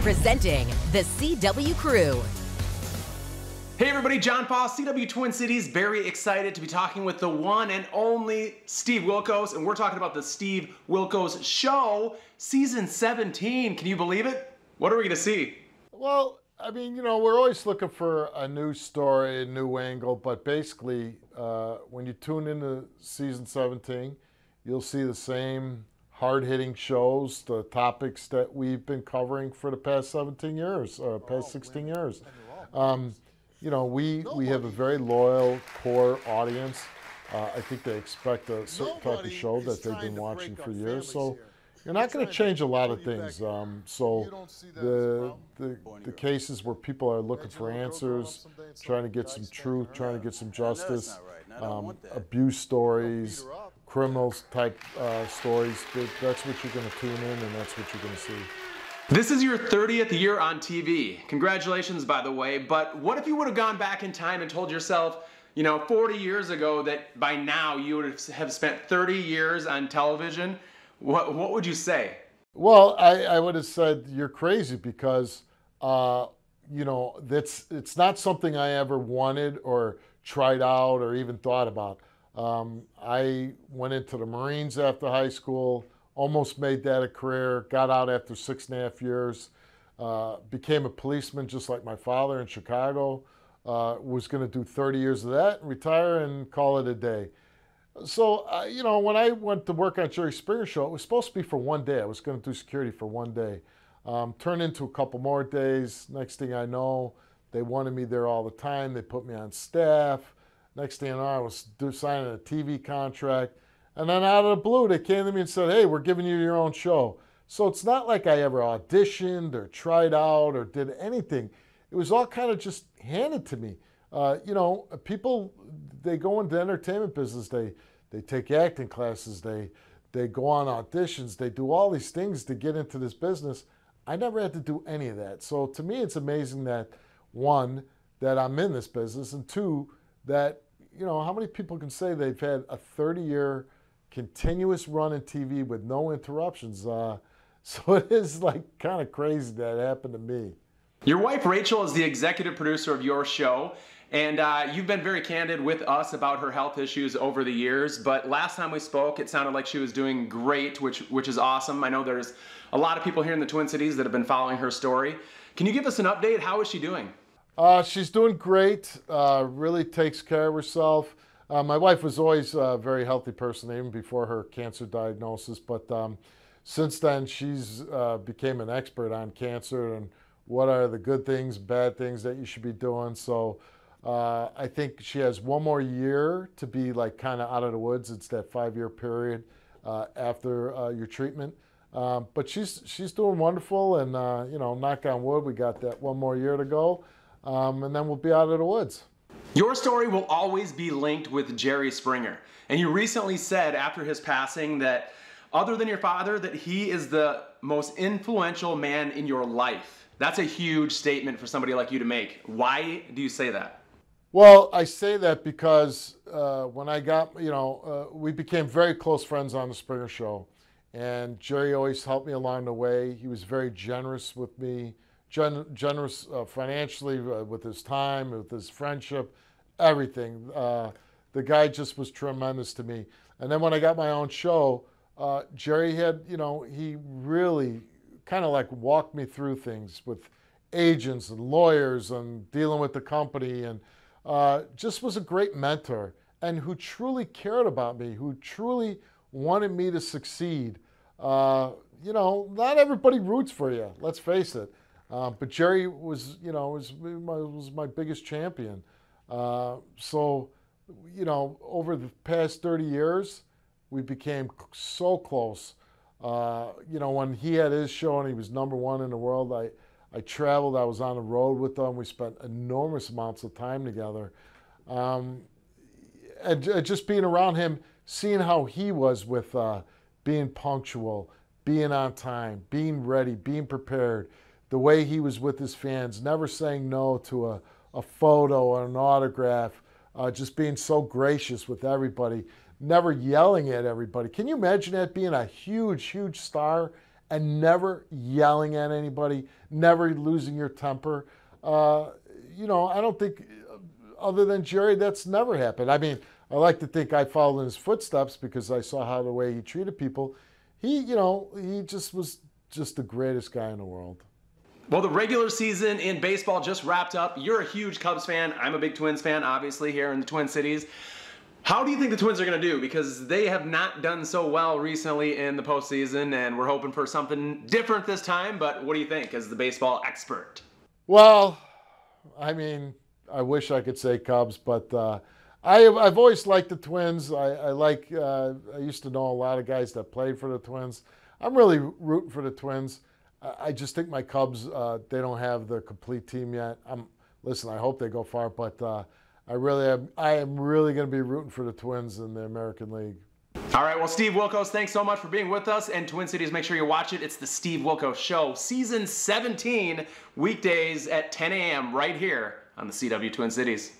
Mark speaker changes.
Speaker 1: Presenting the CW Crew.
Speaker 2: Hey everybody, Jon Foss, CW Twin Cities, very excited to be talking with the one and only Steve Wilkos, and we're talking about the Steve Wilkos Show, Season 17. Can you believe it? What are we gonna see?
Speaker 3: Well, I mean, we're always looking for a new story, a new angle, but basically, when you tune into Season 17, you'll see the same hard-hitting shows, the topics that we've been covering for the past 17 years, or past 16 years. We have a very loyal core audience. I think they expect a certain type of show that they've been watching for years. So you're not going to change a lot of things. So the cases where people are looking for answers, trying to get some truth, trying to get some justice, abuse stories, criminals type stories, that's what you're going to tune in, and that's what you're going to see.
Speaker 2: This is your 30th year on TV. Congratulations, by the way, but what if you would have gone back in time and told yourself, 40 years ago that by now you would have spent 30 years on television? What would you say?
Speaker 3: Well, I would have said you're crazy because, it's not something I ever wanted or tried out or even thought about. I went into the Marines after high school, almost made that a career, got out after 6.5 years, became a policeman just like my father in Chicago, was going to do 30 years of that, retire and call it a day. So, when I went to work on Jerry Springer's show, it was supposed to be for one day. I was going to do security for one day. Turned into a couple more days. Next thing I know, they wanted me there all the time. They put me on staff. Next thing I know, I was signing a TV contract. And then out of the blue, they came to me and said, hey, we're giving you your own show. So it's not like I ever auditioned or tried out or did anything. It was all kind of just handed to me. People, they go into the entertainment business. They take acting classes. They go on auditions. They do all these things to get into this business. I never had to do any of that. So to me, it's amazing that, one, that I'm in this business, and two, that, how many people can say they've had a 30-year continuous run in TV with no interruptions. So it is kind of crazy that happened to me.
Speaker 2: Your wife Rachel is the executive producer of your show, and you've been very candid with us about her health issues over the years, but last time we spoke it sounded like she was doing great, which is awesome. I know there's a lot of people here in the Twin Cities that have been following her story. Can you give us an update? How is she doing?
Speaker 3: She's doing great, really takes care of herself. My wife was always a very healthy person, even before her cancer diagnosis. But since then, she's became an expert on cancer and what are the good things, bad things that you should be doing. So I think she has one more year to be kind of out of the woods. It's that 5-year period after your treatment. But she's doing wonderful, and knock on wood, we got that one more year to go, and then we'll be out of the woods.
Speaker 2: Your story will always be linked with Jerry Springer. And you recently said after his passing that other than your father, that he is the most influential man in your life. That's a huge statement for somebody like you to make. Why do you say that?
Speaker 3: Well, I say that because when I got, we became very close friends on the Springer Show. And Jerry always helped me along the way. He was very generous with me. Generous financially, with his time, with his friendship, everything. The guy just was tremendous to me. And then when I got my own show, Jerry had, he really kind of walked me through things with agents and lawyers and dealing with the company, and just was a great mentor, and who truly cared about me, who truly wanted me to succeed. Not everybody roots for you, let's face it. But Jerry was, was my biggest champion. So, over the past 30 years, we became so close. When he had his show and he was #1 in the world, I traveled, I was on the road with him. We spent enormous amounts of time together. And just being around him, seeing how he was with being punctual, being on time, being ready, being prepared, the way he was with his fans, never saying no to a photo or an autograph, just being so gracious with everybody, never yelling at everybody. Can you imagine that, being a huge, huge star and never yelling at anybody, never losing your temper. You know, I don't think, other than Jerry, that's never happened. I mean, I like to think I followed in his footsteps because I saw how the way he treated people. He, you know, he just was just the greatest guy in the world.
Speaker 2: Well, the regular season in baseball just wrapped up. You're a huge Cubs fan. I'm a big Twins fan, obviously, here in the Twin Cities. How do you think the Twins are going to do? Because they have not done so well recently in the postseason, and we're hoping for something different this time. But what do you think as the baseball expert?
Speaker 3: Well, I mean, I wish I could say Cubs, but I've always liked the Twins. I used to know a lot of guys that played for the Twins. I'm really rooting for the Twins. I just think my Cubs, they don't have the complete team yet. Listen, I hope they go far, but I am really going to be rooting for the Twins in the American League.
Speaker 2: All right, well, Steve Wilkos, thanks so much for being with us. And Twin Cities, make sure you watch it. It's the Steve Wilkos Show, Season 17, weekdays at 10 a.m. right here on the CW Twin Cities.